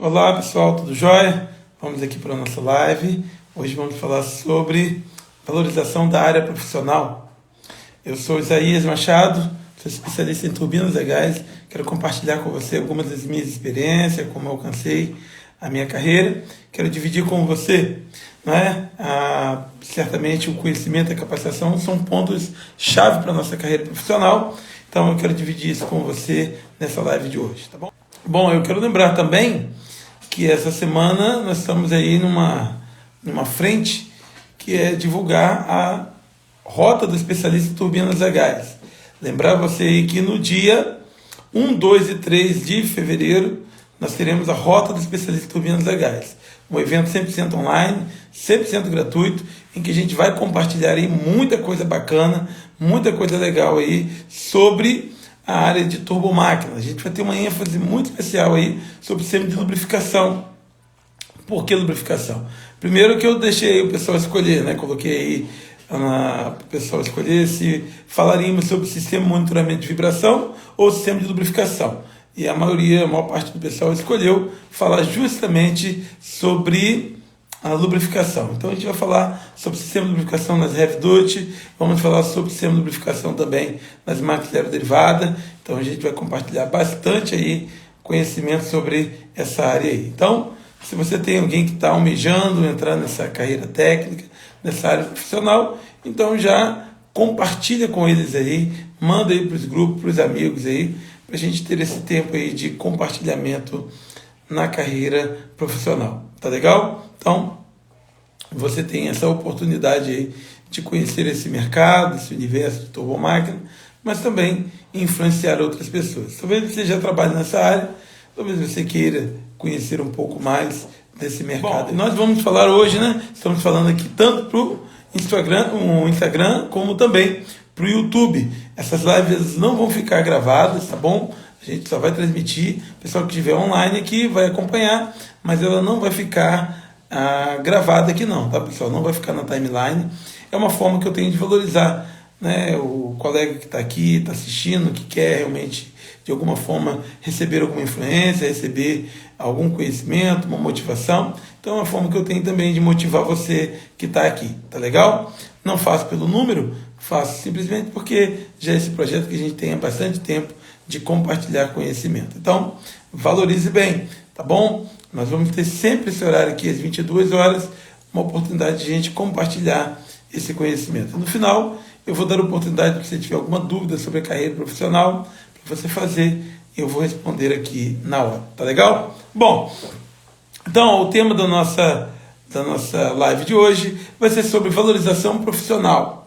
Olá pessoal, tudo jóia? Vamos aqui para a nossa live. Hoje vamos falar sobre valorização da área profissional. Eu sou Isaías Machado, sou especialista em turbinas a gás. Quero compartilhar com você algumas das minhas experiências, como eu alcancei a minha carreira. Quero dividir com você, certamente o conhecimento e a capacitação são pontos-chave para a nossa carreira profissional. Então eu quero dividir isso com você nessa live de hoje, tá bom? Bom, eu quero lembrar também que essa semana nós estamos aí numa frente que é divulgar a rota do especialista em turbinas a gás. Lembrar você aí que no dia 1, 2 e 3 de fevereiro nós teremos a rota do especialista em turbinas a gás. Um evento 100% online, 100% gratuito, em que a gente vai compartilhar aí muita coisa bacana, muita coisa legal aí sobre a área de turbomáquina. A gente vai ter uma ênfase muito especial aí sobre o sistema de lubrificação. Por que lubrificação? Primeiro que eu deixei o pessoal escolher, Coloquei aí para o pessoal escolher se falaríamos sobre sistema de monitoramento de vibração ou sistema de lubrificação. E a maior parte do pessoal escolheu falar justamente sobre a lubrificação. Então a gente vai falar sobre o sistema de lubrificação nas heavy duty, vamos falar sobre o sistema de lubrificação também nas máquinas aeroderivadas. Então a gente vai compartilhar bastante aí conhecimento sobre essa área aí. Então, se você tem alguém que está almejando entrar nessa carreira técnica, nessa área profissional, então já compartilha com eles aí, manda aí para os grupos, para os amigos aí, para a gente ter esse tempo aí de compartilhamento na carreira profissional. Tá legal? Então, você tem essa oportunidade aí de conhecer esse mercado, esse universo de turbomáquina, mas também influenciar outras pessoas. Talvez você já trabalhe nessa área, talvez você queira conhecer um pouco mais desse mercado. Bom, e nós vamos falar hoje, Estamos falando aqui tanto para o Instagram, como também para o YouTube. Essas lives não vão ficar gravadas, tá bom? A gente só vai transmitir, o pessoal que estiver online aqui vai acompanhar, mas ela não vai ficar gravada aqui não, tá pessoal? Não vai ficar na timeline. É uma forma que eu tenho de valorizar, o colega que está aqui, está assistindo, que quer realmente, de alguma forma, receber alguma influência, receber algum conhecimento, uma motivação. Então é uma forma que eu tenho também de motivar você que está aqui, tá legal? Não faço pelo número, faço simplesmente porque já é esse projeto que a gente tem há bastante tempo de compartilhar conhecimento. Então, valorize bem, tá bom? Nós vamos ter sempre esse horário aqui, às 22 horas, uma oportunidade de a gente compartilhar esse conhecimento. No final, eu vou dar a oportunidade, se você tiver alguma dúvida sobre a carreira profissional, para você fazer, eu vou responder aqui na hora, tá legal? Bom, então o tema da nossa live de hoje vai ser sobre valorização profissional.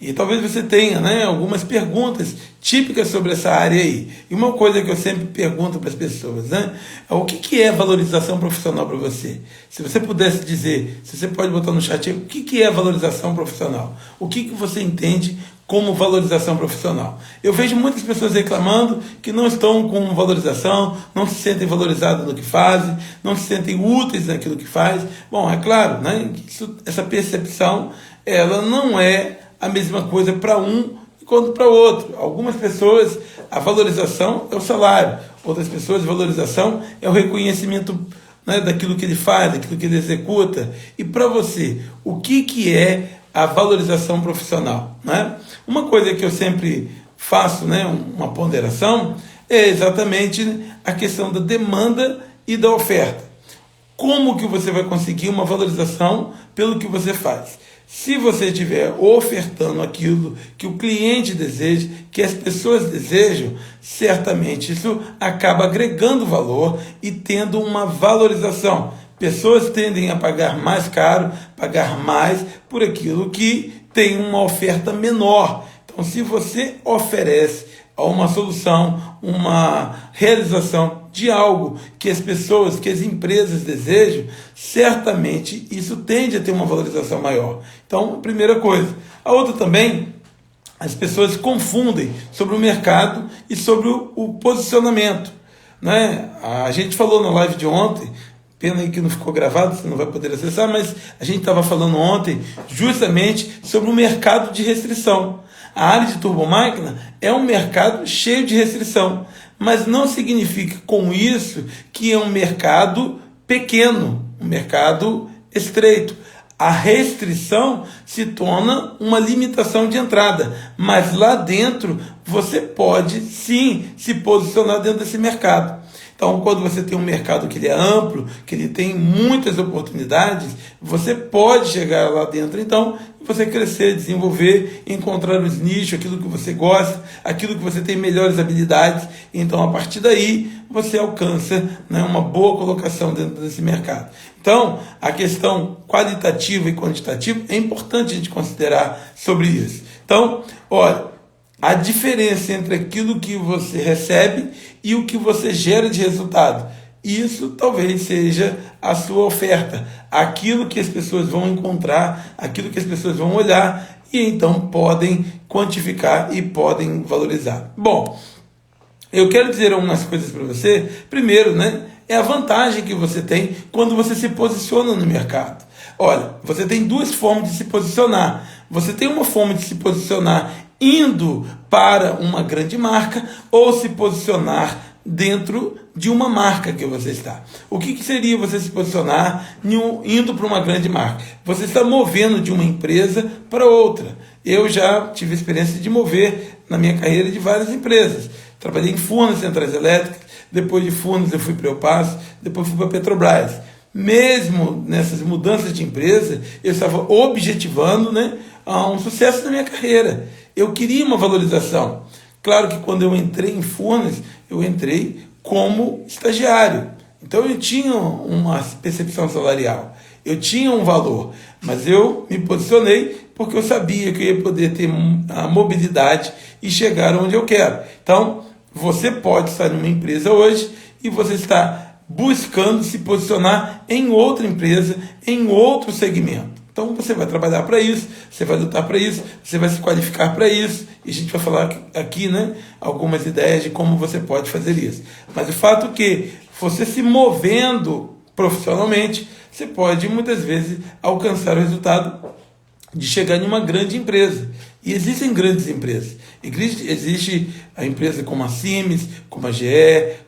E talvez você tenha algumas perguntas típicas sobre essa área aí. E uma coisa que eu sempre pergunto para as pessoas, é o que é valorização profissional para você? Se você pudesse dizer, se você pode botar no chat aí, o que é valorização profissional? O que você entende como valorização profissional? Eu vejo muitas pessoas reclamando que não estão com valorização, não se sentem valorizadas no que fazem, não se sentem úteis naquilo que faz. Bom, é claro, essa percepção ela não é a mesma coisa para um quanto para o outro. Algumas pessoas, a valorização é o salário. Outras pessoas, a valorização é o reconhecimento daquilo que ele faz, daquilo que ele executa. E para você, o que é a valorização profissional? Uma coisa que eu sempre faço, uma ponderação, é exatamente a questão da demanda e da oferta. Como que você vai conseguir uma valorização pelo que você faz? Se você estiver ofertando aquilo que o cliente deseja, que as pessoas desejam, certamente isso acaba agregando valor e tendo uma valorização. Pessoas tendem a pagar mais caro, pagar mais por aquilo que tem uma oferta menor. Então, se você oferece uma solução, uma realização de algo que as pessoas, que as empresas desejam, certamente isso tende a ter uma valorização maior. Então, a primeira coisa. A outra também, as pessoas confundem sobre o mercado e sobre o posicionamento. A gente falou na live de ontem, pena aí que não ficou gravado, você não vai poder acessar, mas a gente estava falando ontem justamente sobre o mercado de restrição. A área de turbomáquina é um mercado cheio de restrição. mas não significa com isso que é um mercado pequeno, um mercado estreito. A restrição se torna uma limitação de entrada, mas lá dentro você pode sim se posicionar dentro desse mercado. Então, quando você tem um mercado que ele é amplo, que ele tem muitas oportunidades, você pode chegar lá dentro, então, e você crescer, desenvolver, encontrar os nichos, aquilo que você gosta, aquilo que você tem melhores habilidades. Então, a partir daí, você alcança, né, uma boa colocação dentro desse mercado. Então, a questão qualitativa e quantitativa é importante a gente considerar sobre isso. Então, olha, a diferença entre aquilo que você recebe e o que você gera de resultado. Isso talvez seja a sua oferta, aquilo que as pessoas vão encontrar, aquilo que as pessoas vão olhar e então podem quantificar e podem valorizar. Bom, eu quero dizer algumas coisas para você. Primeiro, né, é a vantagem que você tem quando você se posiciona no mercado. Olha, você tem duas formas de se posicionar. Você tem uma forma de se posicionar indo para uma grande marca ou se posicionar dentro de uma marca que você está. O que seria você se posicionar indo para uma grande marca? Você está movendo de uma empresa para outra. Eu já tive a experiência de mover na minha carreira de várias empresas. Trabalhei em Furnas, centrais elétricas, depois de Furnas eu fui para Eupaz, depois fui para Petrobras. Mesmo nessas mudanças de empresa, eu estava objetivando, né, um sucesso na minha carreira. Eu queria uma valorização. Claro que quando eu entrei em Furnas, eu entrei como estagiário. Então eu tinha uma percepção salarial, eu tinha um valor, mas eu me posicionei porque eu sabia que eu ia poder ter a mobilidade e chegar onde eu quero. Então, você pode estar numa empresa hoje e você está buscando se posicionar em outra empresa, em outro segmento. Então você vai trabalhar para isso, você vai lutar para isso, você vai se qualificar para isso, e a gente vai falar aqui, né, algumas ideias de como você pode fazer isso. Mas o fato é que você se movendo profissionalmente, você pode muitas vezes alcançar o resultado de chegar em uma grande empresa. E existem grandes empresas. Existe a empresa como a Siemens, como a GE,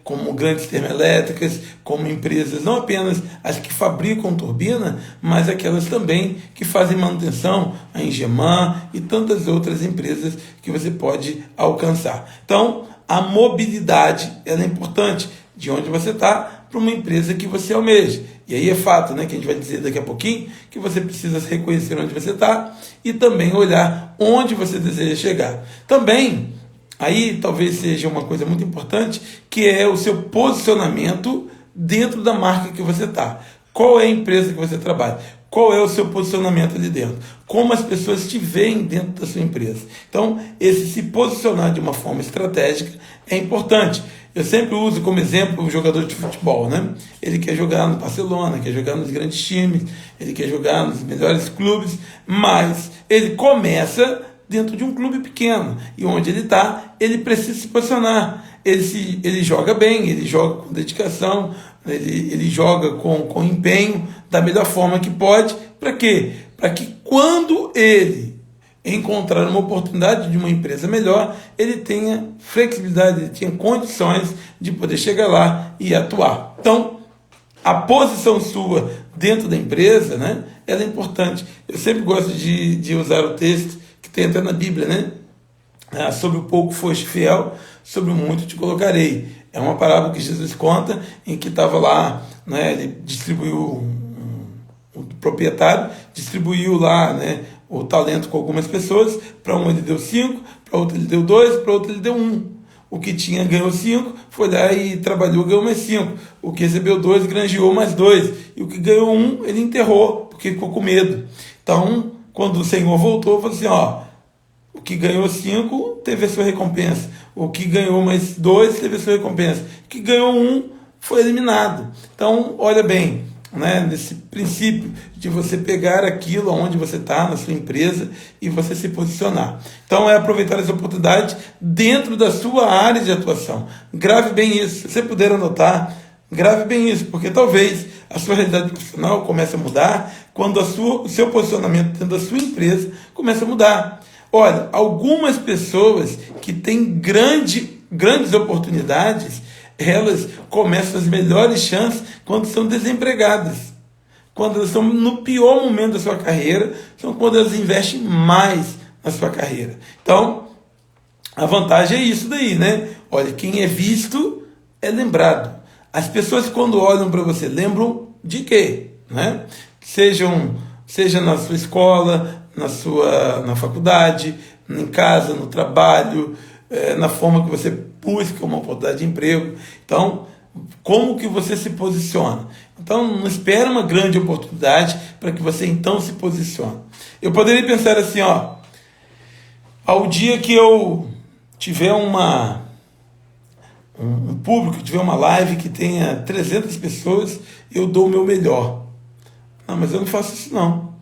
como grandes termoelétricas, como empresas não apenas as que fabricam turbina, mas aquelas também que fazem manutenção, a Engeman e tantas outras empresas que você pode alcançar. Então, a mobilidade ela é importante de onde você está para uma empresa que você almeja. E aí é fato, né, que a gente vai dizer daqui a pouquinho, que você precisa se reconhecer onde você está e também olhar onde você deseja chegar. Também, aí talvez seja uma coisa muito importante, que é o seu posicionamento dentro da marca que você está. Qual é a empresa que você trabalha? Qual é o seu posicionamento ali dentro? Como as pessoas te veem dentro da sua empresa? Então, esse se posicionar de uma forma estratégica é importante. Eu sempre uso como exemplo o jogador de futebol, né? Ele quer jogar no Barcelona, quer jogar nos grandes times, ele quer jogar nos melhores clubes, mas ele começa dentro de um clube pequeno, e onde ele está, ele precisa se posicionar. Ele joga bem, ele joga com dedicação, ele joga com empenho, da melhor forma que pode. Para quê? Para que quando ele encontrar uma oportunidade de uma empresa melhor, ele tenha flexibilidade, ele tenha condições de poder chegar lá e atuar. Então, a posição sua dentro da empresa, né, ela é importante. Eu sempre gosto de usar o texto que tem até na Bíblia, né? Sobre o pouco foste fiel, sobre o muito te colocarei. É uma parábola que Jesus conta, em que estava lá, né, ele distribuiu, o proprietário distribuiu lá, né, o talento com algumas pessoas. Para um ele deu 5, para outro ele deu 2, para outro ele deu 1. O que tinha ganhou 5, foi lá e trabalhou, ganhou mais 5. O que recebeu 2, granjeou mais 2. E o que ganhou 1, ele enterrou, porque ficou com medo. Então, quando o Senhor voltou, falou assim, ó, o que ganhou 5 teve a sua recompensa. O que ganhou mais 2 teve a sua recompensa. O que ganhou 1 foi eliminado. Então, olha bem, né, nesse princípio de você pegar aquilo onde você está, na sua empresa, e você se posicionar. Então, é aproveitar as oportunidades dentro da sua área de atuação. Grave bem isso. Se você puder anotar, grave bem isso, porque talvez a sua realidade profissional comece a mudar quando o seu posicionamento dentro da sua empresa começa a mudar. Olha, algumas pessoas que têm grande grandes oportunidades, elas começam as melhores chances quando são desempregadas. Quando elas estão no pior momento da sua carreira, são quando elas investem mais na sua carreira. Então, a vantagem é isso daí, né? Olha, quem é visto é lembrado. As pessoas, quando olham para você, lembram de quê? Né? Seja na sua escola, na faculdade, em casa, no trabalho, na forma que você busca uma oportunidade de emprego. Então, como que você se posiciona? Então, não espera uma grande oportunidade para que você então se posicione. Eu poderia pensar assim, ó, ao dia que eu tiver um público, tiver uma live que tenha 300 pessoas, eu dou o meu melhor. Não, mas eu não faço isso não.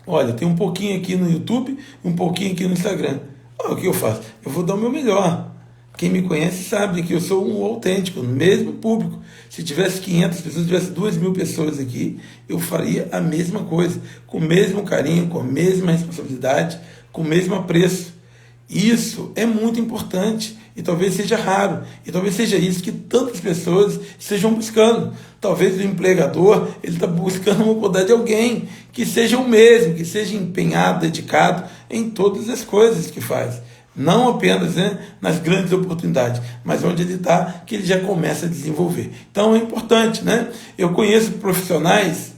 Olha, tem um pouquinho aqui no YouTube, um pouquinho aqui no Instagram. O que eu faço? Eu vou dar o meu melhor. Quem me conhece sabe que eu sou um autêntico, no mesmo público. Se tivesse 500 pessoas, se tivesse 2.000 pessoas aqui, eu faria a mesma coisa, com o mesmo carinho, com a mesma responsabilidade, com o mesmo apreço. Isso é muito importante e talvez seja raro. E talvez seja isso que tantas pessoas estejam buscando. Talvez o empregador ele está buscando uma oportunidade de alguém que seja o mesmo, que seja empenhado, dedicado em todas as coisas que faz. Não apenas, né, nas grandes oportunidades, mas onde ele está, que ele já começa a desenvolver. Então é importante, né? Eu conheço profissionais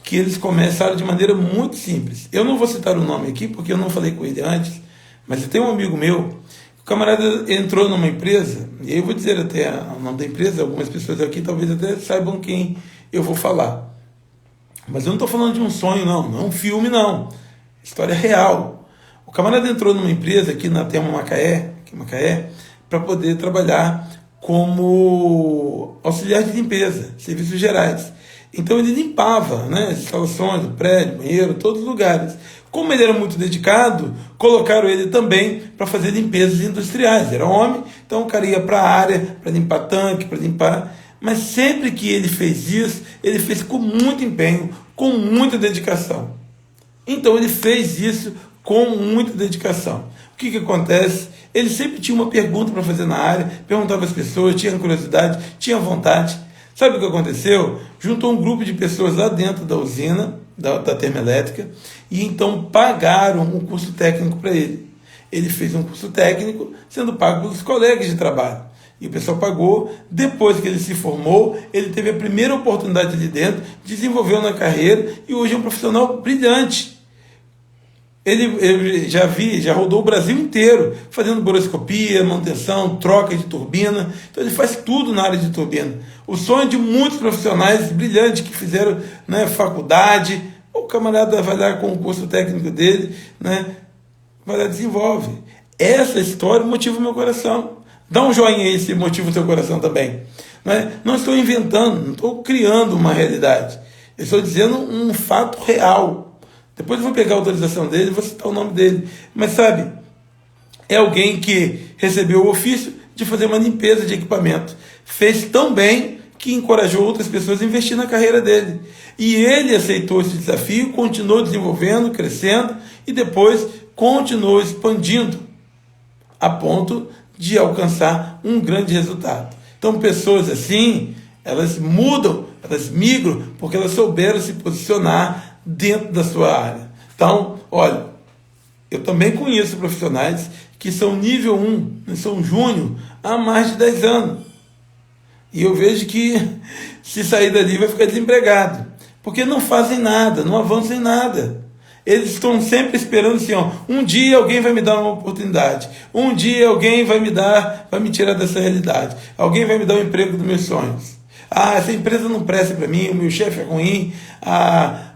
que eles começaram de maneira muito simples. Eu não vou citar o nome aqui, porque eu não falei com ele antes, mas eu tenho um amigo meu, o camarada entrou numa empresa, e aí eu vou dizer até o nome da empresa, algumas pessoas aqui talvez até saibam quem eu vou falar. Mas eu não estou falando de um sonho, não é um filme, não. História real. O camarada entrou numa empresa aqui na Termo Macaé, para poder trabalhar como auxiliar de limpeza, serviços gerais. Então ele limpava, né, as instalações do prédio, banheiro, todos os lugares. Como ele era muito dedicado, colocaram ele também para fazer limpezas industriais. Era homem, então o cara ia para a área, para limpar tanque, para limpar... Mas sempre que ele fez isso, ele fez com muito empenho, com muita dedicação. Então ele fez isso com muita dedicação. O que acontece? Ele sempre tinha uma pergunta para fazer na área, perguntava às pessoas, tinha curiosidade, tinha vontade. Sabe o que aconteceu? Juntou um grupo de pessoas lá dentro da usina, da termoelétrica, e então pagaram um curso técnico para ele. Ele fez um curso técnico sendo pago pelos colegas de trabalho. E o pessoal pagou. Depois que ele se formou, ele teve a primeira oportunidade ali dentro, desenvolveu na carreira e hoje é um profissional brilhante. Ele já rodou o Brasil inteiro, fazendo boroscopia, manutenção, troca de turbina. Então ele faz tudo na área de turbina. O sonho de muitos profissionais brilhantes que fizeram, né, faculdade, o camarada vai lá com o curso técnico dele, né, vai lá e desenvolve. Essa história motiva o meu coração. Dá um joinha aí se motiva o seu coração também. Não estou inventando, não estou criando uma realidade. Eu estou dizendo um fato real. Depois eu vou pegar a autorização dele e vou citar o nome dele. Mas sabe, é alguém que recebeu o ofício de fazer uma limpeza de equipamento. Fez tão bem que encorajou outras pessoas a investir na carreira dele. E ele aceitou esse desafio, continuou desenvolvendo, crescendo e depois continuou expandindo a ponto de alcançar um grande resultado. Então pessoas assim, elas mudam, elas migram, porque elas souberam se posicionar dentro da sua área. Então, olha, eu também conheço profissionais que são nível 1, são júnior há mais de 10 anos. E eu vejo que se sair dali vai ficar desempregado, porque não fazem nada, não avançam em nada. Eles estão sempre esperando assim, ó, um dia alguém vai me dar uma oportunidade, um dia alguém vai me tirar dessa realidade, alguém vai me dar o emprego dos meus sonhos. Essa empresa não presta para mim, o meu chefe é ruim,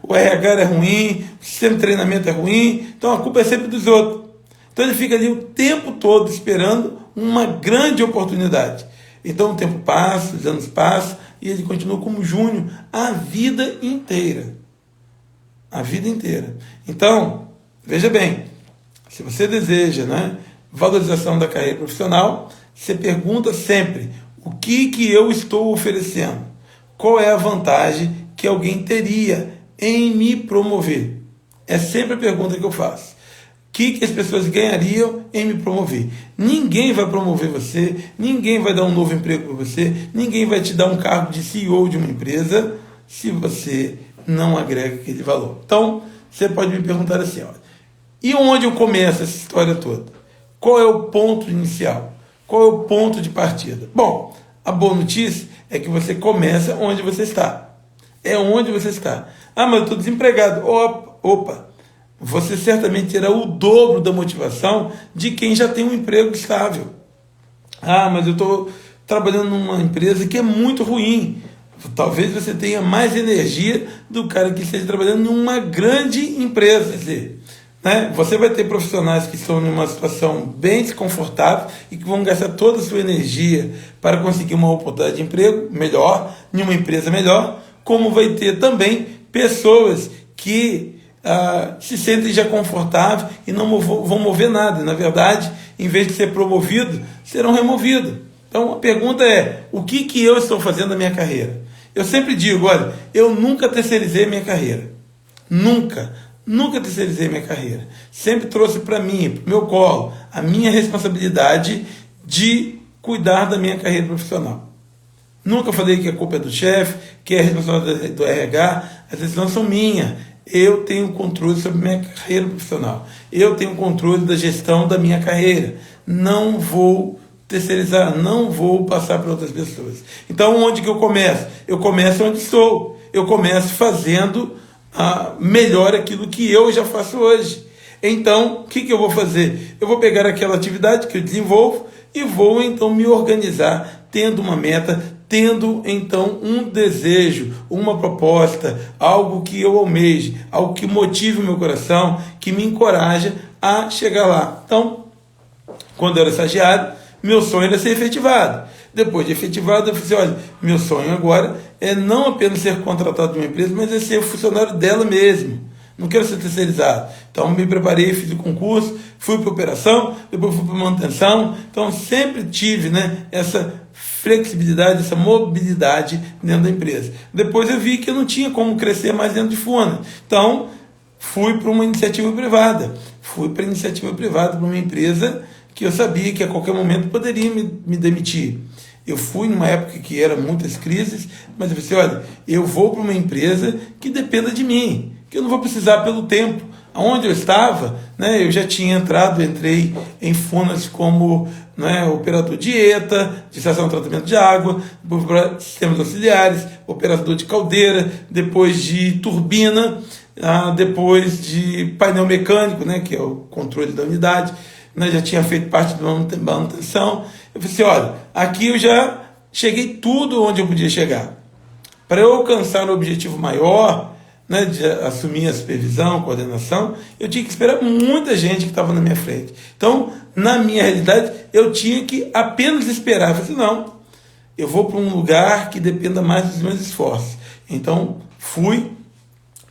o RH é ruim, o sistema de treinamento é ruim, então a culpa é sempre dos outros. Então ele fica ali o tempo todo esperando uma grande oportunidade. Então o tempo passa, os anos passam, e ele continua como júnior a vida inteira. A vida inteira. Então, veja bem, se você deseja, né, valorização da carreira profissional, você pergunta sempre, o que eu estou oferecendo? Qual é a vantagem que alguém teria em me promover? É sempre a pergunta que eu faço. que as pessoas ganhariam em me promover? Ninguém vai promover você, ninguém vai dar um novo emprego para você, ninguém vai te dar um cargo de CEO de uma empresa se você não agrega aquele valor. Então, você pode me perguntar assim, olha, e onde eu começo essa história toda? Qual é o ponto inicial? Qual é o ponto de partida? Bom, a boa notícia é que você começa onde você está. É onde você está. Ah, mas eu estou desempregado. Opa, você certamente terá o dobro da motivação de quem já tem um emprego estável. Ah, mas eu estou trabalhando numa empresa que é muito ruim. Talvez você tenha mais energia do cara que esteja trabalhando em uma grande empresa. Quer dizer, né? Você vai ter profissionais que estão em uma situação bem desconfortável e que vão gastar toda a sua energia para conseguir uma oportunidade de emprego melhor, em uma empresa melhor, como vai ter também pessoas que se sentem já confortáveis e não vão mover nada. Na verdade, em vez de ser promovido, serão removidos. Então a pergunta é, o que eu estou fazendo na minha carreira? Eu sempre digo, olha, eu nunca terceirizei minha carreira. Nunca terceirizei minha carreira. Sempre trouxe para mim, para o meu colo, a minha responsabilidade de cuidar da minha carreira profissional. Nunca falei que a culpa é do chefe, que é a responsabilidade do RH, as decisões são minhas. Eu tenho controle sobre minha carreira profissional. Eu tenho controle da gestão da minha carreira. Não vou terceirizar, não vou passar para outras pessoas. Então, onde que eu começo? Eu começo onde estou. Eu começo fazendo melhor aquilo que eu já faço hoje. Então, o que eu vou fazer? Eu vou pegar aquela atividade que eu desenvolvo e vou, então, me organizar, tendo uma meta, tendo, então, um desejo, uma proposta, algo que eu almeje, algo que motive o meu coração, que me encoraja a chegar lá. Então, quando eu era estagiário, meu sonho era ser efetivado. Depois de efetivado, eu falei assim, olha, meu sonho agora é não apenas ser contratado de uma empresa, mas é ser funcionário dela mesmo. Não quero ser terceirizado. Então, me preparei, fiz o concurso, fui para operação, depois fui para manutenção. Então, sempre tive, né, essa flexibilidade, essa mobilidade dentro da empresa. Depois eu vi que eu não tinha como crescer mais dentro de Furnas. Então, fui para uma iniciativa privada. Fui para a iniciativa privada, para uma empresa que eu sabia que a qualquer momento poderia me demitir. Eu fui numa época que era muitas crises, mas eu falei assim, olha, eu vou para uma empresa que dependa de mim, que eu não vou precisar pelo tempo. Onde eu estava, né, eu já tinha entrado, entrei em Furnas como, né, operador de ETA, de estação de tratamento de água, depois para sistemas auxiliares, operador de caldeira, depois de turbina, depois de painel mecânico, né, que é o controle da unidade, né, já tinha feito parte da manutenção. Eu falei assim, olha, aqui eu já cheguei tudo onde eu podia chegar. Para eu alcançar um objetivo maior, né, de assumir a supervisão, coordenação, eu tinha que esperar muita gente que estava na minha frente. Então, na minha realidade, eu tinha que apenas esperar. Eu falei assim, não, eu vou para um lugar que dependa mais dos meus esforços. Então, fui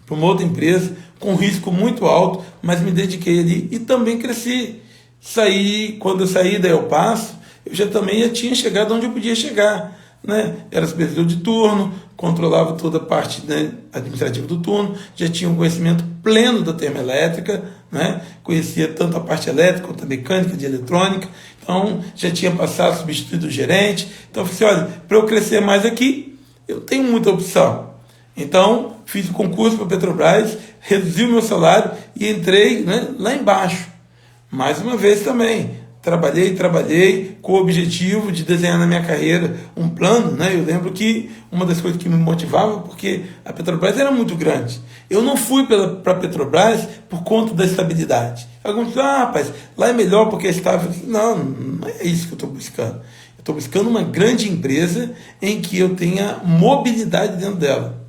para uma outra empresa com risco muito alto, mas me dediquei ali e também cresci. Quando eu saí da El Paso, eu já tinha chegado onde eu podia chegar. Né? Era supervisor de turno, controlava toda a parte, né, administrativa do turno, já tinha um conhecimento pleno da termoelétrica, né? Conhecia tanto a parte elétrica quanto a mecânica, de eletrônica, então já tinha passado, substituído o gerente. Então eu falei assim, olha, para eu crescer mais aqui, eu tenho muita opção. Então fiz o concurso para a Petrobras, reduzi o meu salário e entrei, né, lá embaixo. Mais uma vez também, trabalhei com o objetivo de desenhar na minha carreira um plano, né? Eu lembro que uma das coisas que me motivava, porque a Petrobras era muito grande. Eu não fui para a Petrobras por conta da estabilidade. Alguns dizem, rapaz, lá é melhor porque é estável. Não é isso que eu estou buscando. Eu estou buscando uma grande empresa em que eu tenha mobilidade dentro dela.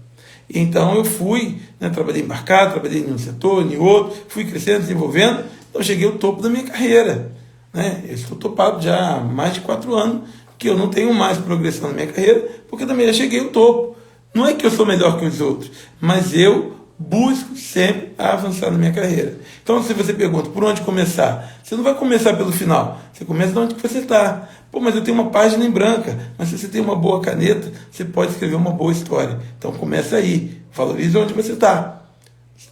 Então eu fui, né, trabalhei embarcado, trabalhei em um setor, em outro, fui crescendo, desenvolvendo, então cheguei ao topo da minha carreira. Né? Eu estou topado já há mais de 4 anos, que eu não tenho mais progressão na minha carreira, porque também já cheguei ao topo. Não é que eu sou melhor que os outros, mas eu busco sempre avançar na minha carreira. Então, se você pergunta por onde começar, você não vai começar pelo final, você começa de onde você está. Pô, mas eu tenho uma página em branca, mas se você tem uma boa caneta, você pode escrever uma boa história. Então, começa aí, valorize onde você está,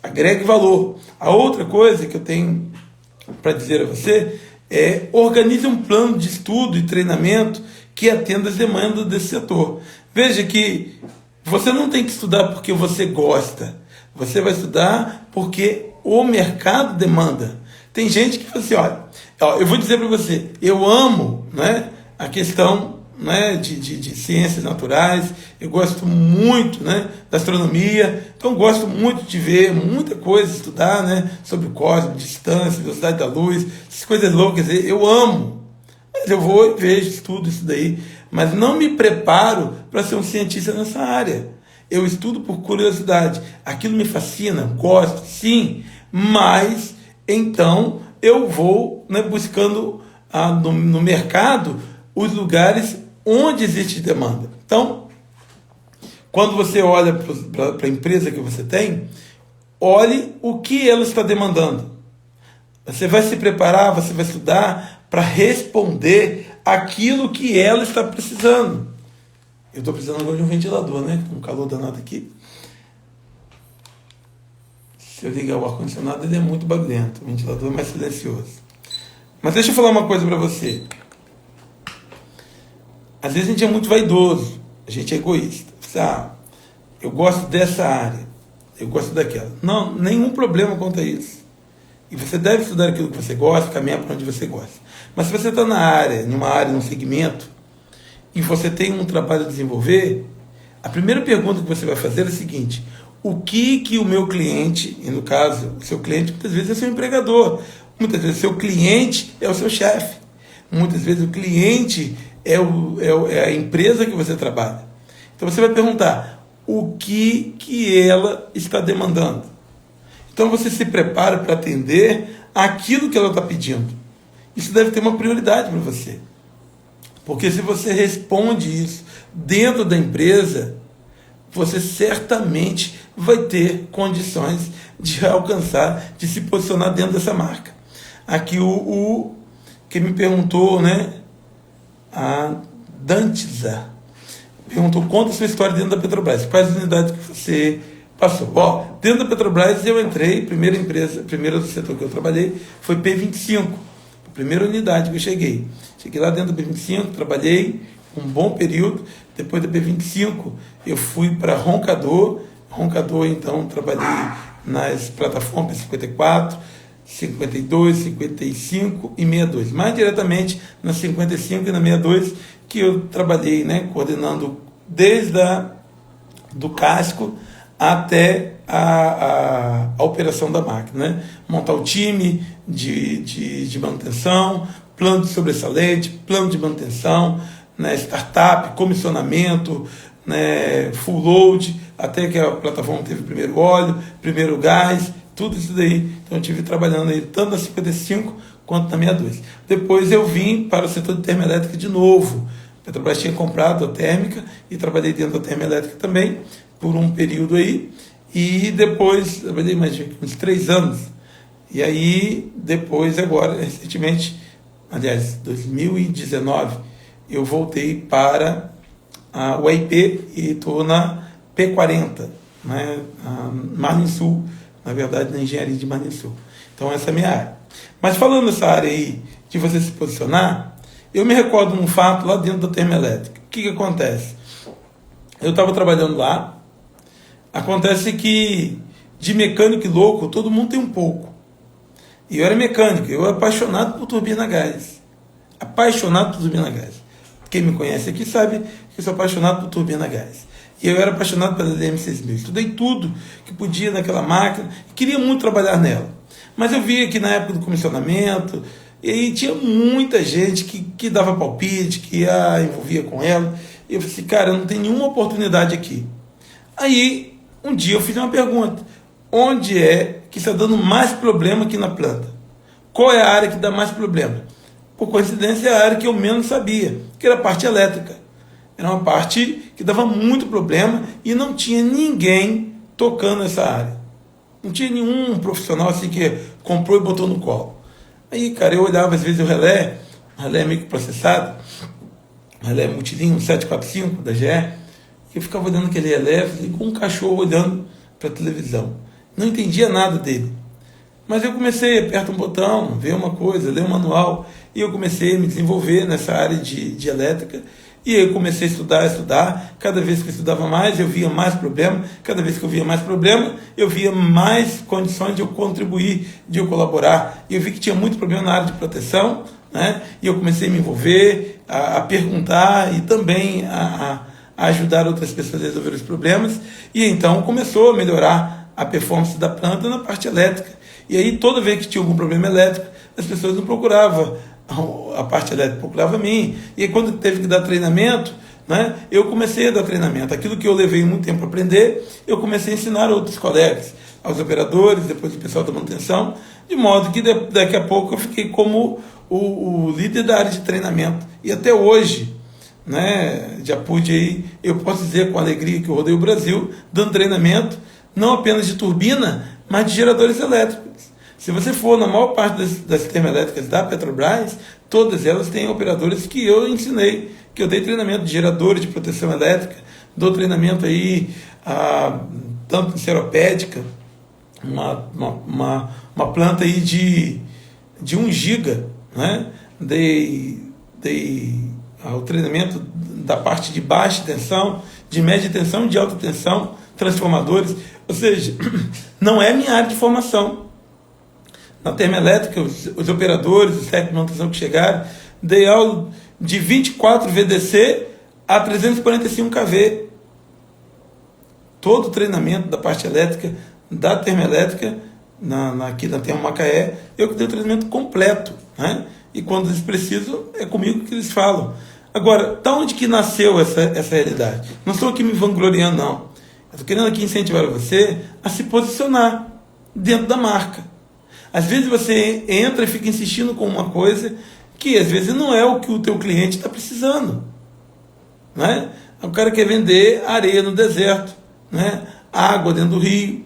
agregue valor. A outra coisa que eu tenho para dizer a você é: organize um plano de estudo e treinamento que atenda às demandas desse setor. Veja que você não tem que estudar porque você gosta, você vai estudar porque o mercado demanda. Tem gente que fala assim: olha, eu vou dizer para você, eu amo, né, a questão, né, de ciências naturais, eu gosto muito, né, da astronomia, então gosto muito de ver muita coisa, estudar, né, sobre o cosmos, distância, velocidade da luz, essas coisas loucas, eu amo. Mas eu vou e vejo, estudo isso daí, mas não me preparo para ser um cientista nessa área. Eu estudo por curiosidade, aquilo me fascina, gosto, sim, mas então eu vou, né, buscando no mercado os lugares onde existe demanda. Então, quando você olha para a empresa que você tem, olhe o que ela está demandando. Você vai se preparar, você vai estudar para responder aquilo que ela está precisando. Eu estou precisando agora de um ventilador, né? Com um calor danado aqui. Se eu ligar o ar-condicionado, ele é muito barulhento. O ventilador é mais silencioso. Mas deixa eu falar uma coisa para você. Às vezes a gente é muito vaidoso, a gente é egoísta. Eu gosto dessa área, eu gosto daquela. Não, nenhum problema quanto a isso. E você deve estudar aquilo que você gosta, caminhar para onde você gosta. Mas se você está na área, numa área, num segmento, e você tem um trabalho a desenvolver, a primeira pergunta que você vai fazer é a seguinte: o que o meu cliente, e no caso, o seu cliente muitas vezes é seu empregador, muitas vezes o seu cliente é o seu chefe, muitas vezes o cliente é a empresa que você trabalha. Então você vai perguntar o que ela está demandando. Então você se prepara para atender aquilo que ela está pedindo. Isso deve ter uma prioridade para você. Porque se você responde isso dentro da empresa, você certamente vai ter condições de alcançar, de se posicionar dentro dessa marca. Aqui o que me perguntou, né, a Dantisa, perguntou: conta a sua história dentro da Petrobras, quais unidades que você passou. Dentro da Petrobras eu entrei, primeira do setor que eu trabalhei foi P25, a primeira unidade que eu cheguei lá dentro da P25, trabalhei um bom período. Depois da P25 eu fui para Roncador, então trabalhei nas plataformas 54, 52, 55 e 62, mais diretamente na 55 e na 62, que eu trabalhei, né, coordenando desde do casco até a operação da máquina, né? Montar o time de manutenção, plano de sobressalente, plano de manutenção, né, startup, comissionamento, né, full load, até que a plataforma teve primeiro óleo, primeiro gás, tudo isso daí. Então eu estive trabalhando aí tanto na 55 quanto na 62. Depois eu vim para o setor de termoelétrica de novo. A Petrobras tinha comprado a térmica e trabalhei dentro da termoelétrica também por um período aí. E depois trabalhei mais de uns 3 anos. E aí depois, agora, recentemente, aliás, 2019, eu voltei para a UIP e estou na P40, né, Marlim Sul, na verdade, na engenharia de Marlim Sul. Então essa é a minha área. Mas falando dessa área aí, de você se posicionar, eu me recordo de um fato lá dentro da termoelétrica. O que acontece? Eu estava trabalhando lá, acontece que de mecânico e louco, todo mundo tem um pouco. E eu era mecânico, eu era apaixonado por turbina a gás. Apaixonado por turbina a gás. Quem me conhece aqui sabe que eu sou apaixonado por turbina a gás. E eu era apaixonado pela DM6000. Estudei tudo que podia naquela máquina, queria muito trabalhar nela. Mas eu via que na época do comissionamento, e aí tinha muita gente que dava palpite, que envolvia com ela. E eu falei assim: cara, eu não tenho nenhuma oportunidade aqui. Aí, um dia eu fiz uma pergunta: onde é que está dando mais problema aqui na planta? Qual é a área que dá mais problema? Por coincidência, é a área que eu menos sabia, que era a parte elétrica. Era uma parte que dava muito problema e não tinha ninguém tocando essa área. Não tinha nenhum profissional assim que comprou e botou no colo. Aí, cara, eu olhava às vezes o relé microprocessado, relé multilinho 745 da GE, e eu ficava olhando aquele relé com um cachorro olhando para a televisão. Não entendia nada dele. Mas eu comecei, aperta um botão, vê uma coisa, lê um manual, e eu comecei a me desenvolver nessa área de elétrica, e eu comecei a estudar, cada vez que eu estudava mais, eu via mais problema, cada vez que eu via mais problema, eu via mais condições de eu contribuir, de eu colaborar, e eu vi que tinha muito problema na área de proteção, né? E eu comecei a me envolver, a perguntar, e também a ajudar outras pessoas a resolver os problemas, e então começou a melhorar a performance da planta na parte elétrica. E aí, toda vez que tinha algum problema elétrico, as pessoas não procuravam a parte elétrica, procuravam a mim. E aí, quando teve que dar treinamento, né, eu comecei a dar treinamento. Aquilo que eu levei muito tempo para aprender, eu comecei a ensinar a outros colegas, aos operadores, depois o pessoal da manutenção, de modo que daqui a pouco eu fiquei como o líder da área de treinamento. E até hoje, né, já pude aí, eu posso dizer com alegria que eu rodei o Brasil, dando treinamento, não apenas de turbina, mas de geradores elétricos. Se você for na maior parte das termoelétricas da Petrobras, todas elas têm operadores que eu ensinei, que eu dei treinamento de geradores de proteção elétrica, dou treinamento aí, tanto em seropédica, uma planta aí de 1 giga, né? Dei o treinamento da parte de baixa tensão, de média tensão, de alta tensão, transformadores, ou seja, não é minha área de formação. Na termoelétrica, os operadores, os técnicos de manutenção que chegaram, dei aula de 24 VDC a 345 kV. Todo o treinamento da parte elétrica, da termoelétrica, aqui na Termo Macaé, eu que dei o treinamento completo, né? E quando eles precisam, é comigo que eles falam. Agora, da onde que nasceu essa realidade? Não estou aqui me vangloriando, não. Eu estou querendo aqui incentivar você a se posicionar dentro da marca. Às vezes você entra e fica insistindo com uma coisa que às vezes não é o que o teu cliente está precisando, né? O cara quer vender areia no deserto, né? Água dentro do rio.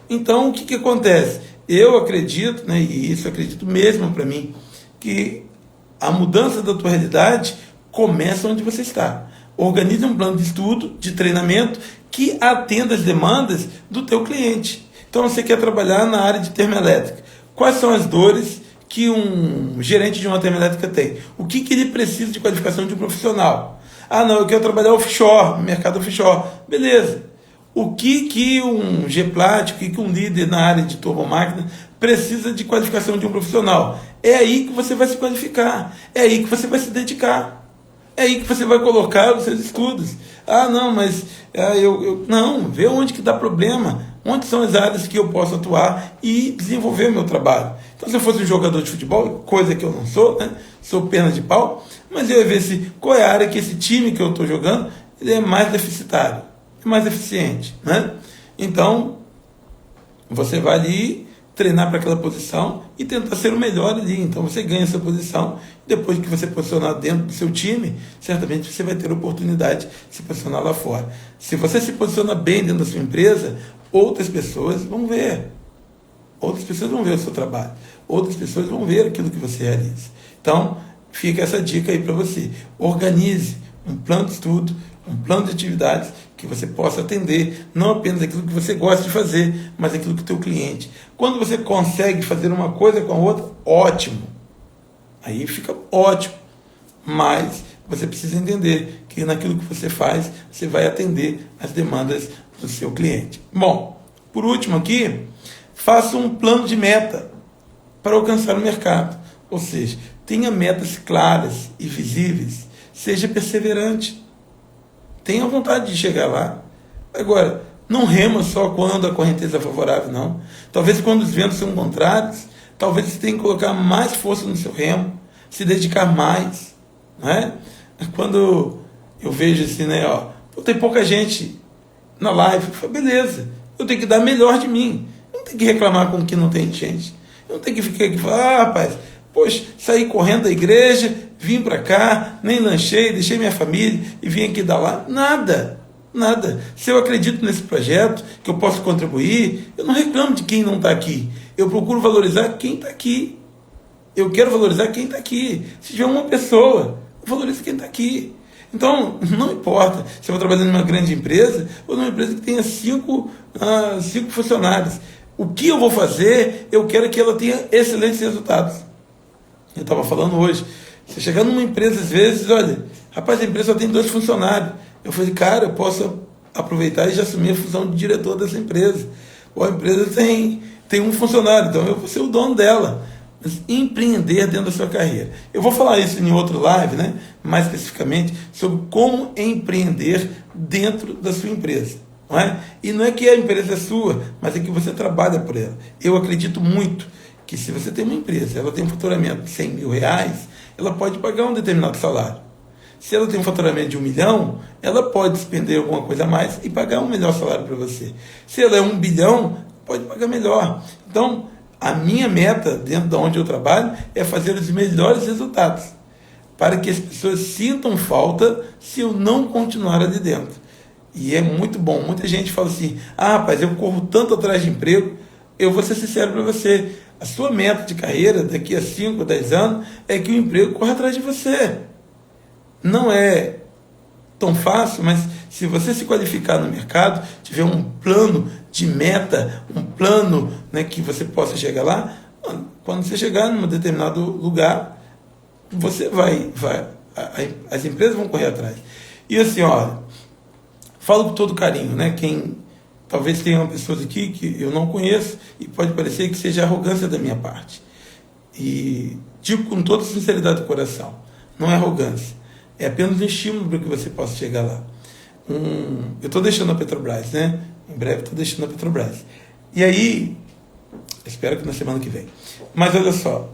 Então o que acontece? Eu acredito, né, e isso acredito mesmo para mim, que a mudança da tua realidade começa onde você está. Organize um plano de estudo, de treinamento que atenda às demandas do teu cliente. Então você quer trabalhar na área de termoelétrica. Quais são as dores que um gerente de uma termoelétrica tem? O que ele precisa de qualificação de um profissional? Ah, não, eu quero trabalhar offshore, mercado offshore. Beleza. O que um G-Plat, o que um líder na área de turbomáquina precisa de qualificação de um profissional? É aí que você vai se qualificar. É aí que você vai se dedicar. É aí que você vai colocar os seus estudos. Ah, não, mas não, vê onde que dá problema. Onde são as áreas que eu posso atuar e desenvolver o meu trabalho. Então, se eu fosse um jogador de futebol, coisa que eu não sou, né? Sou perna de pau, mas eu ia ver qual é a área que esse time que eu estou jogando ele é mais deficitário, é mais eficiente, né? Então, você vai ali treinar para aquela posição e tentar ser o melhor ali. Então você ganha essa posição. Depois que você posicionar dentro do seu time, certamente você vai ter a oportunidade de se posicionar lá fora. Se você se posiciona bem dentro da sua empresa, outras pessoas vão ver. Outras pessoas vão ver o seu trabalho. Outras pessoas vão ver aquilo que você realiza. Então, fica essa dica aí para você. Organize um plano de estudo, um plano de atividades que você possa atender não apenas aquilo que você gosta de fazer, mas aquilo que o teu cliente. Quando você consegue fazer uma coisa com a outra, ótimo. Aí fica ótimo. Mas você precisa entender que naquilo que você faz, você vai atender as demandas do seu cliente. Bom, por último aqui, faça um plano de meta para alcançar o mercado. Ou seja, tenha metas claras e visíveis. Seja perseverante. Tenha vontade de chegar lá. Agora, não rema só quando a correnteza é favorável, não. Talvez quando os ventos são contrários, talvez você tenha que colocar mais força no seu remo, se dedicar mais. Não é? Quando eu vejo assim, né, tem pouca gente na live, eu falo, beleza, eu tenho que dar melhor de mim. Eu não tenho que reclamar com que não tem gente. Eu não tenho que ficar aqui e falar, rapaz, poxa, saí correndo da igreja, vim para cá, nem lanchei, deixei minha família e vim aqui dar lá. Nada. Se eu acredito nesse projeto, que eu posso contribuir, eu não reclamo de quem não está aqui. Eu procuro valorizar quem está aqui. Eu quero valorizar quem está aqui. Se tiver uma pessoa, eu valorizo quem está aqui. Então, não importa se eu vou trabalhando em uma grande empresa ou numa empresa que tenha cinco funcionários. O que eu vou fazer, eu quero que ela tenha excelentes resultados. Eu estava falando hoje, você chegar numa empresa, às vezes, olha, rapaz, a empresa só tem 2 funcionários. Eu falei, cara, eu posso aproveitar e já assumir a função de diretor dessa empresa. Ou a empresa tem um funcionário, então eu vou ser o dono dela. Mas empreender dentro da sua carreira. Eu vou falar isso em outro live, né? Mais especificamente, sobre como empreender dentro da sua empresa. Não é? E não é que a empresa é sua, mas é que você trabalha por ela. Eu acredito muito que se você tem uma empresa, ela tem um faturamento de 100 mil reais, ela pode pagar um determinado salário. Se ela tem um faturamento de 1 milhão, ela pode despender alguma coisa a mais e pagar um melhor salário para você. Se ela é 1 bilhão, pode pagar melhor. Então, a minha meta, dentro de onde eu trabalho, é fazer os melhores resultados, para que as pessoas sintam falta se eu não continuar ali dentro. E é muito bom. Muita gente fala assim, rapaz, eu corro tanto atrás de emprego. Eu vou ser sincero para você, a sua meta de carreira daqui a 5, 10 anos é que o emprego corra atrás de você. Não é tão fácil, mas se você se qualificar no mercado, tiver um plano de meta, um plano, né, que você possa chegar lá, quando você chegar em um determinado lugar, você as empresas vão correr atrás. E assim, olha, falo com todo carinho, né? Talvez tenham pessoas aqui que eu não conheço e pode parecer que seja arrogância da minha parte. E digo com toda sinceridade do coração, não é arrogância, é apenas um estímulo para que você possa chegar lá. Eu estou deixando a Petrobras, né? Em breve estou deixando a Petrobras. E aí, espero que na semana que vem. Mas olha só,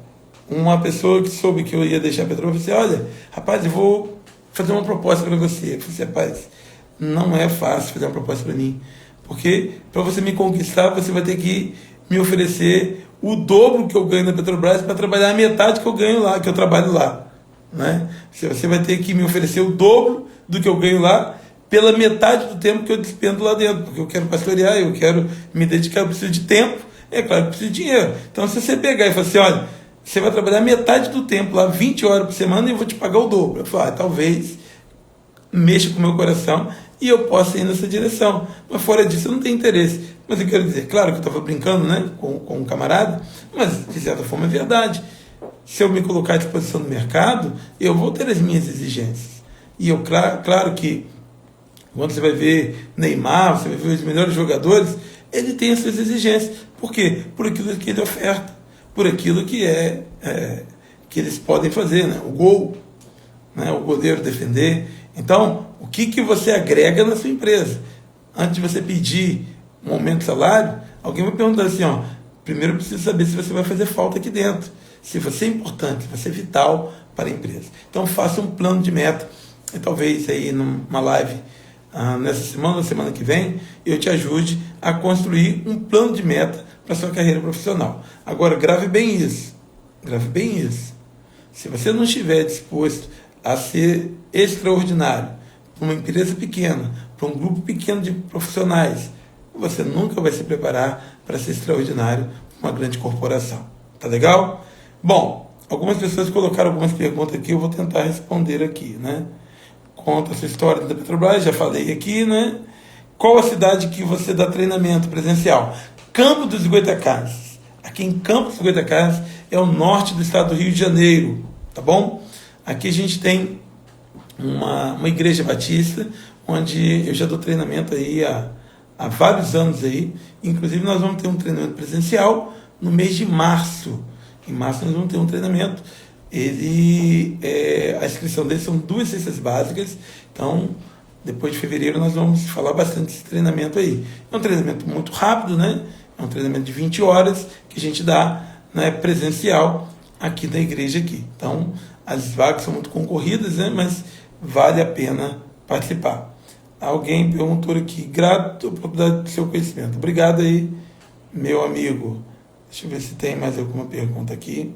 uma pessoa que soube que eu ia deixar a Petrobras, falou assim, olha, rapaz, eu vou fazer uma proposta para você. Eu falei assim, rapaz, não é fácil fazer uma proposta para mim, porque para você me conquistar, você vai ter que me oferecer o dobro que eu ganho na Petrobras para trabalhar a metade que eu ganho lá, que eu trabalho lá. Né? Você vai ter que me oferecer o dobro do que eu ganho lá pela metade do tempo que eu despendo lá dentro, porque eu quero pastorear, eu quero me dedicar, eu preciso de tempo, é claro que eu preciso de dinheiro. Então, se você pegar e falar assim, olha, você vai trabalhar metade do tempo lá, 20 horas por semana, e eu vou te pagar o dobro. Eu falo, talvez mexa com o meu coração e eu possa ir nessa direção. Mas fora disso, eu não tenho interesse. Mas eu quero dizer, claro que eu estava brincando, né, com um camarada, mas de certa forma é verdade. Se eu me colocar à disposição do mercado, eu vou ter as minhas exigências. E eu, claro que, quando você vai ver Neymar, você vai ver os melhores jogadores, ele tem as suas exigências. Por quê? Por aquilo que ele oferta, por aquilo que que eles podem fazer, né? O gol, né? O goleiro defender. Então, o que você agrega na sua empresa? Antes de você pedir um aumento de salário, alguém vai perguntar assim, ó, primeiro eu preciso saber se você vai fazer falta aqui dentro, se você é importante, se você é vital para a empresa. Então, faça um plano de meta, e talvez aí numa live nessa semana, na semana que vem, eu te ajude a construir um plano de meta para a sua carreira profissional. Agora, grave bem isso. Grave bem isso. Se você não estiver disposto a ser extraordinário para uma empresa pequena, para um grupo pequeno de profissionais, você nunca vai se preparar para ser extraordinário para uma grande corporação. Tá legal? Bom, algumas pessoas colocaram algumas perguntas aqui, eu vou tentar responder aqui, né? Conta a sua história da Petrobras, já falei aqui, né? Qual a cidade que você dá treinamento presencial? Campos dos Goytacazes. Aqui em Campos dos Goytacazes é o norte do estado do Rio de Janeiro, tá bom? Aqui a gente tem uma igreja batista, onde eu já dou treinamento aí há vários anos aí. Inclusive nós vamos ter um treinamento presencial no mês de março. Em março nós vamos ter um treinamento. A inscrição dele são 2 cestas básicas, então depois de fevereiro nós vamos falar bastante desse treinamento aí. É um treinamento muito rápido, né? É um treinamento de 20 horas que a gente dá, né, presencial aqui da igreja aqui. Então as vagas são muito concorridas, né? Mas vale a pena participar. Alguém perguntou aqui, grato pela oportunidade do seu conhecimento. Obrigado aí, meu amigo. Deixa eu ver se tem mais alguma pergunta aqui.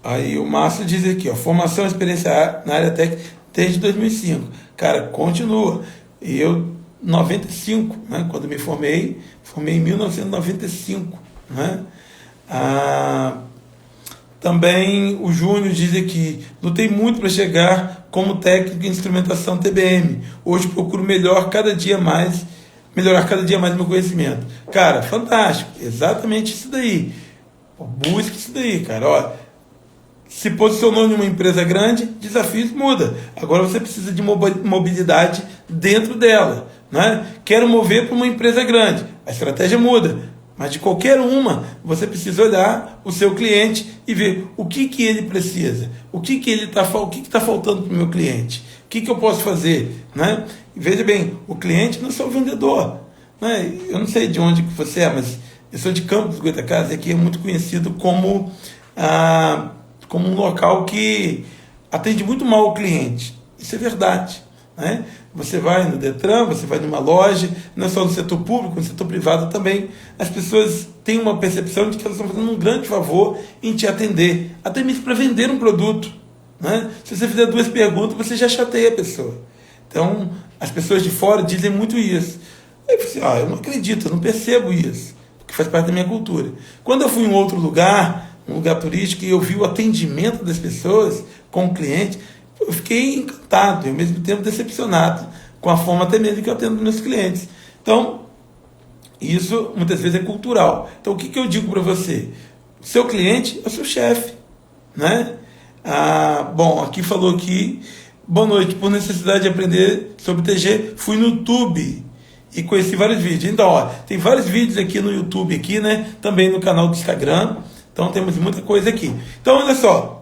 Aí o Márcio diz aqui, ó, formação e experiência na área técnica desde 2005. Cara, continua. E eu, 95, né, quando me formei em 1995. Né? Também o Júnior diz aqui, lutei muito para chegar como técnico em instrumentação TBM. Hoje procuro melhor cada dia mais melhorar cada dia mais meu conhecimento. Cara, fantástico, exatamente isso daí. Busque isso daí, cara. Ó, se posicionou em uma empresa grande, desafios muda. Agora você precisa de mobilidade dentro dela. Né? Quero mover para uma empresa grande, a estratégia muda. Mas de qualquer uma, você precisa olhar o seu cliente e ver o que ele precisa, o que está faltando para o meu cliente, o que eu posso fazer. Né? E veja bem, o cliente não é só o vendedor. Né? Eu não sei de onde que você é, mas eu sou de Campos dos Goytacazes, e aqui é muito conhecido como um local que atende muito mal o cliente. Isso é verdade. Né? Você vai no Detran, você vai numa loja, não é só no setor público, no setor privado também. As pessoas têm uma percepção de que elas estão fazendo um grande favor em te atender, até mesmo para vender um produto. Né? Se você fizer 2 perguntas, você já chateia a pessoa. Então, as pessoas de fora dizem muito isso. Aí eu falei assim, eu não acredito, eu não percebo isso, porque faz parte da minha cultura. Quando eu fui em outro lugar, um lugar turístico, e eu vi o atendimento das pessoas com o cliente, eu fiquei encantado e ao mesmo tempo decepcionado com a forma até mesmo que eu atendo meus clientes. Então, isso muitas vezes é cultural. Então, o que eu digo para você? O seu cliente é o seu chefe. Né? Bom, aqui falou aqui, boa noite, por necessidade de aprender sobre TG, fui no YouTube e conheci vários vídeos. Então, ó, tem vários vídeos aqui no YouTube, aqui, né? Também no canal do Instagram. Então, temos muita coisa aqui. Então, olha só.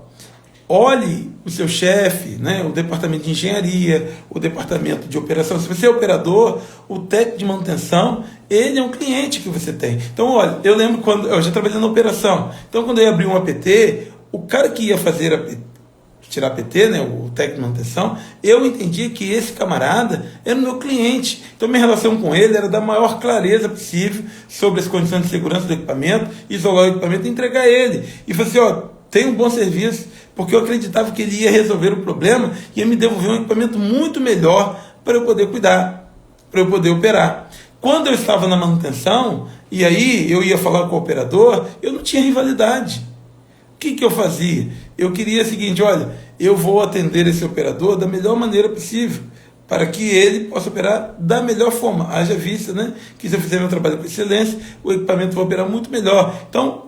Olhe o seu chefe, né, o departamento de engenharia, o departamento de operação. Se você é operador, o técnico de manutenção, ele é um cliente que você tem. Então, olha, eu lembro quando eu já trabalhei na operação. Então, quando eu ia abrir um APT, o cara que ia tirar APT, né, o técnico de manutenção, eu entendia que esse camarada era o meu cliente. Então, minha relação com ele era da maior clareza possível sobre as condições de segurança do equipamento, isolar o equipamento e entregar a ele. E falei assim, ó, tem um bom serviço, porque eu acreditava que ele ia resolver o problema e ia me devolver um equipamento muito melhor para eu poder cuidar, para eu poder operar. Quando eu estava na manutenção, e aí eu ia falar com o operador, eu não tinha rivalidade. O que eu fazia? Eu queria o seguinte, olha, eu vou atender esse operador da melhor maneira possível, para que ele possa operar da melhor forma. Haja vista, né, que se eu fizer meu trabalho com excelência, o equipamento vai operar muito melhor. Então,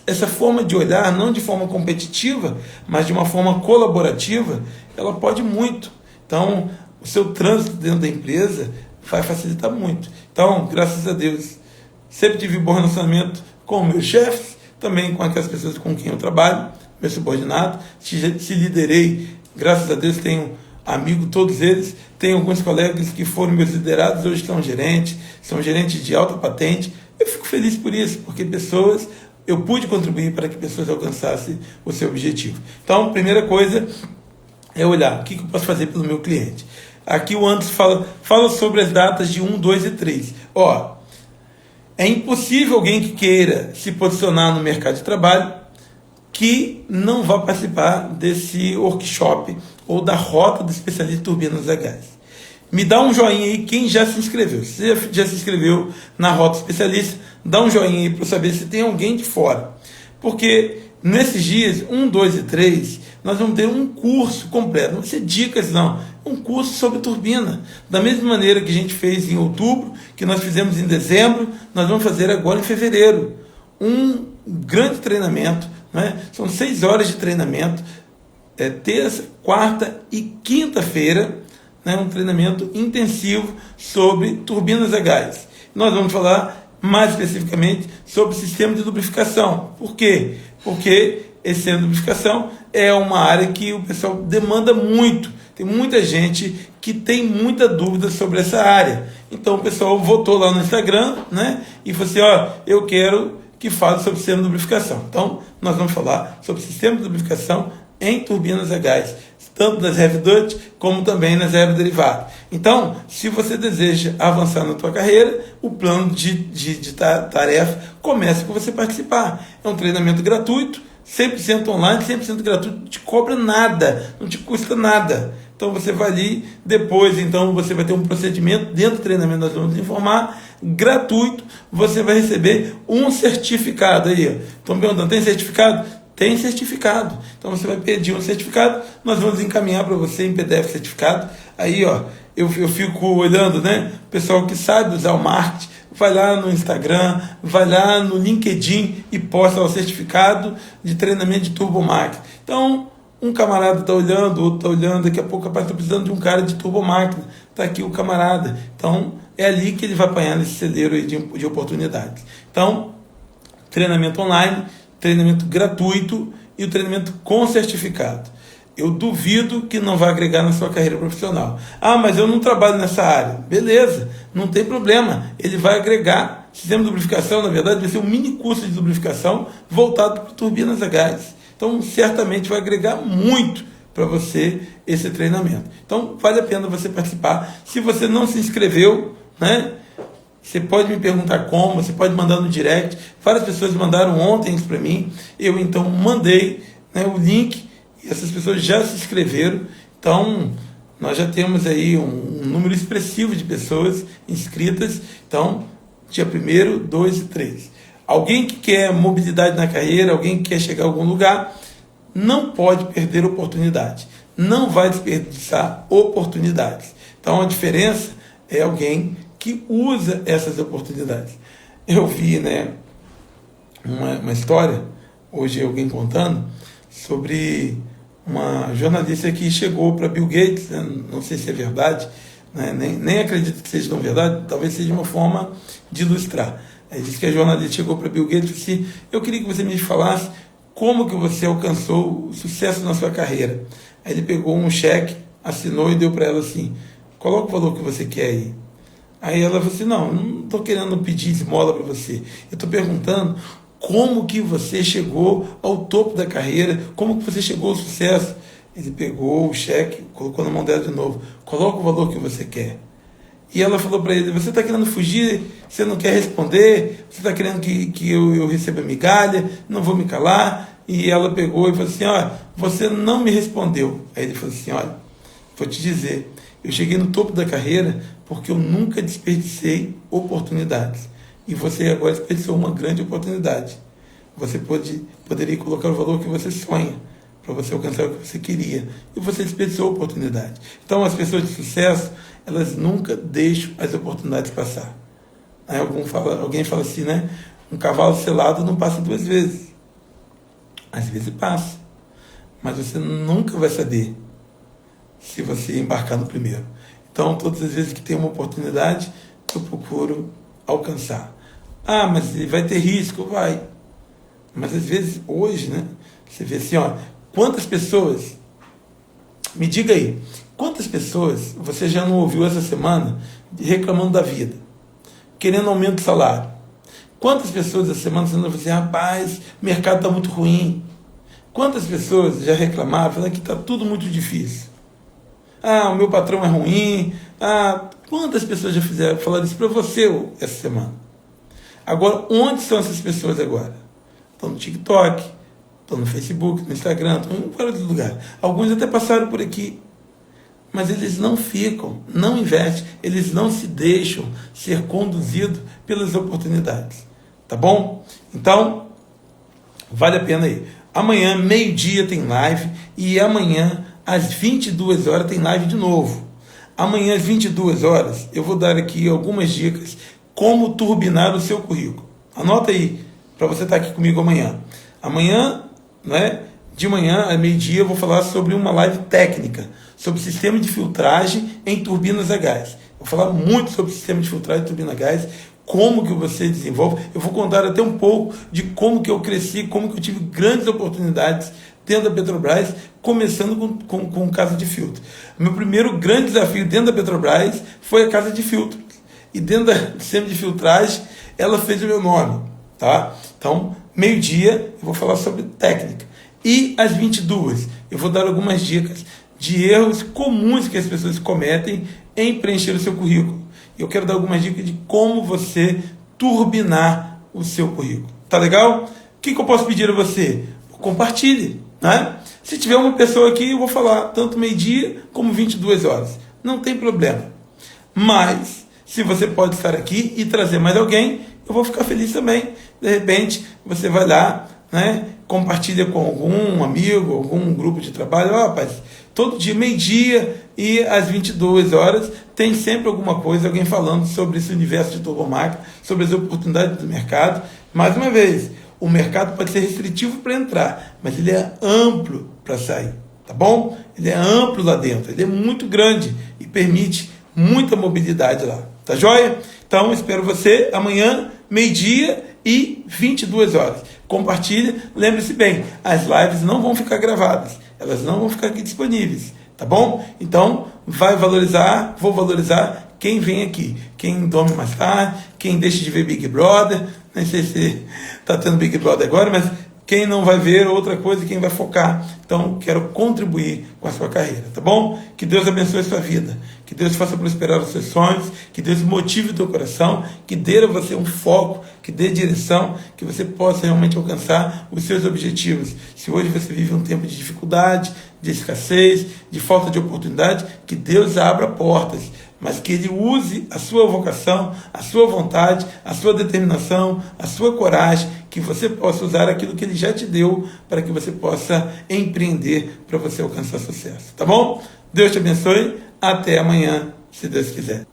essa forma de olhar, não de forma competitiva, mas de uma forma colaborativa, ela pode muito. Então, o seu trânsito dentro da empresa vai facilitar muito. Então, graças a Deus, sempre tive um bom relacionamento com meus chefes, também com aquelas pessoas com quem eu trabalho, meu subordinado, se liderei, graças a Deus tenho amigo todos eles, tenho alguns colegas que foram meus liderados, hoje são gerentes de alta patente. Eu fico feliz por isso, porque eu pude contribuir para que pessoas alcançassem o seu objetivo. Então, primeira coisa é olhar o que eu posso fazer pelo meu cliente. Aqui o Anderson fala sobre as datas de 1, 2 e 3. Ó, é impossível alguém que queira se posicionar no mercado de trabalho que não vá participar desse workshop ou da rota do especialista em turbinas a gás. Me dá um joinha aí quem já se inscreveu. Se você já se inscreveu na rota especialista, dá um joinha aí para eu saber se tem alguém de fora. Porque nesses dias, 1, 2 e 3, nós vamos ter um curso completo. Não vai ser dicas, não. Um curso sobre turbina. Da mesma maneira que a gente fez em outubro, que nós fizemos em dezembro, nós vamos fazer agora em fevereiro. Um grande treinamento. Né? São 6 horas de treinamento. Terça, quarta e quinta-feira. Né? Um treinamento intensivo sobre turbinas a gás. Nós vamos falar mais especificamente sobre o sistema de lubrificação. Por quê? Porque esse sistema de lubrificação é uma área que o pessoal demanda muito. Tem muita gente que tem muita dúvida sobre essa área. Então o pessoal votou lá no Instagram, né? E falou assim, ó, eu quero que fale sobre o sistema de lubrificação. Então nós vamos falar sobre o sistema de lubrificação em turbinas a gás, tanto nas heavy duty como também nas aeroderivadas. Então, se você deseja avançar na tua carreira, o plano de tarefa começa com você participar. É um treinamento gratuito, 100% online, 100% gratuito, não te cobra nada, não te custa nada. Então você vai ali, depois então você vai ter um procedimento, dentro do treinamento nós vamos informar, gratuito, você vai receber um certificado aí. Ó. Estão me perguntando, tem certificado? Tem certificado. Então você vai pedir um certificado, nós vamos encaminhar para você em PDF certificado. Aí, ó, eu fico olhando, né? O pessoal que sabe usar o marketing, vai lá no Instagram, vai lá no LinkedIn e posta o certificado de treinamento de turbomáquina. Então, um camarada está olhando, outro está olhando, daqui a pouco capaz está precisando de um cara de turbomáquina. Está aqui o camarada. Então, é ali que ele vai apanhar nesse celeiro aí de oportunidades. Então, treinamento online, treinamento gratuito e o treinamento com certificado. Eu duvido que não vai agregar na sua carreira profissional. Ah, mas eu não trabalho nessa área. Beleza, não tem problema. Ele vai agregar. Sistema de lubrificação, na verdade, vai ser um mini curso de lubrificação voltado para turbinas a gás. Então, certamente vai agregar muito para você esse treinamento. Então, vale a pena você participar. Se você não se inscreveu, né? Você pode me perguntar como, você pode mandar no direct. Várias pessoas mandaram ontem isso para mim. Eu, então, mandei, né, o link. E essas pessoas já se inscreveram. Então, nós já temos aí um número expressivo de pessoas inscritas. Então, dia 1º, 2 e 3. Alguém que quer mobilidade na carreira, alguém que quer chegar a algum lugar, não pode perder oportunidade. Não vai desperdiçar oportunidades. Então, a diferença é alguém que usa essas oportunidades. Eu vi, né, uma história, hoje alguém contando, sobre uma jornalista que chegou para Bill Gates, né, não sei se é verdade, né, nem acredito que seja tão verdade, talvez seja uma forma de ilustrar. Aí diz que a jornalista chegou para Bill Gates e disse assim: eu queria que você me falasse como que você alcançou o sucesso na sua carreira. Aí ele pegou um cheque, assinou e deu para ela assim: coloca o valor que você quer aí. Aí ela falou assim: não estou querendo pedir esmola para você, eu estou perguntando como que você chegou ao topo da carreira, como que você chegou ao sucesso. Ele pegou o cheque, colocou na mão dela de novo: coloca o valor que você quer. E ela falou para ele: você está querendo fugir, você não quer responder, você está querendo que eu receba migalha, não vou me calar. E ela pegou e falou assim: olha, você não me respondeu. Aí ele falou assim: olha, vou te dizer, eu cheguei no topo da carreira porque eu nunca desperdicei oportunidades. E você agora desperdiçou uma grande oportunidade. Você poderia colocar o valor que você sonha para você alcançar o que você queria. E você desperdiçou a oportunidade. Então, as pessoas de sucesso, elas nunca deixam as oportunidades passar. Aí alguém fala assim, né? Um cavalo selado não passa 2 vezes. Às vezes passa. Mas você nunca vai saber se você embarcar no primeiro. Então, todas as vezes que tem uma oportunidade, eu procuro alcançar. Ah, mas vai ter risco? Vai. Mas às vezes, hoje, né? Você vê assim, ó, quantas pessoas, me diga aí, quantas pessoas você já não ouviu essa semana reclamando da vida, querendo aumento de salário? Quantas pessoas essa semana você não ouviu assim: rapaz, o mercado está muito ruim? Quantas pessoas já reclamaram, falando que está tudo muito difícil? Ah, o meu patrão é ruim. Ah, quantas pessoas já falaram isso para você essa semana? Agora, onde são essas pessoas agora? Estão no TikTok, estão no Facebook, no Instagram, estão em vários lugares. Alguns até passaram por aqui. Mas eles não ficam, não investem, eles não se deixam ser conduzidos pelas oportunidades. Tá bom? Então, vale a pena ir. Amanhã, meio-dia, tem live. E amanhã, às 22 horas, tem live de novo. Amanhã, às 22 horas, eu vou dar aqui algumas dicas como turbinar o seu currículo. Anota aí, para você estar aqui comigo amanhã. Amanhã, né, de manhã, a meio-dia, eu vou falar sobre uma live técnica, sobre sistema de filtragem em turbinas a gás. Eu vou falar muito sobre sistema de filtragem em turbina a gás, como que você desenvolve. Eu vou contar até um pouco de como que eu cresci, como que eu tive grandes oportunidades dentro da Petrobras, começando com casa de filtro. Meu primeiro grande desafio dentro da Petrobras foi a casa de filtro. E dentro do sistema de filtragem, ela fez o meu nome. Tá? Então, meio-dia, eu vou falar sobre técnica. E às 22, eu vou dar algumas dicas de erros comuns que as pessoas cometem em preencher o seu currículo. Eu quero dar algumas dicas de como você turbinar o seu currículo. Tá legal? O que eu posso pedir a você? Compartilhe. Né? Se tiver uma pessoa aqui, eu vou falar tanto meio-dia como 22 horas. Não tem problema. Mas, se você pode estar aqui e trazer mais alguém, eu vou ficar feliz também. De repente, você vai lá, né, compartilha com algum amigo, algum grupo de trabalho. Ó, rapaz, todo dia, meio-dia e às 22 horas, tem sempre alguma coisa, alguém falando sobre esse universo de turbomáquina, sobre as oportunidades do mercado. Mais uma vez, o mercado pode ser restritivo para entrar, mas ele é amplo para sair, tá bom? Ele é amplo lá dentro, ele é muito grande e permite muita mobilidade lá, tá joia? Então, espero você amanhã, meio-dia e 22 horas. Compartilha, lembre-se bem, as lives não vão ficar gravadas, elas não vão ficar aqui disponíveis, tá bom? Então, vai valorizar, vou valorizar quem vem aqui, quem dorme mais tarde, quem deixa de ver Big Brother, nem sei se está tendo Big Brother agora, mas quem não vai ver outra coisa, quem vai focar. Então, quero contribuir com a sua carreira, tá bom? Que Deus abençoe a sua vida, que Deus faça prosperar os seus sonhos, que Deus motive o teu coração, que dê a você um foco, que dê direção, que você possa realmente alcançar os seus objetivos. Se hoje você vive um tempo de dificuldade, de escassez, de falta de oportunidade, que Deus abra portas, mas que Ele use a sua vocação, a sua vontade, a sua determinação, a sua coragem, que você possa usar aquilo que Ele já te deu para que você possa empreender para você alcançar sucesso. Tá bom? Deus te abençoe. Até amanhã, se Deus quiser.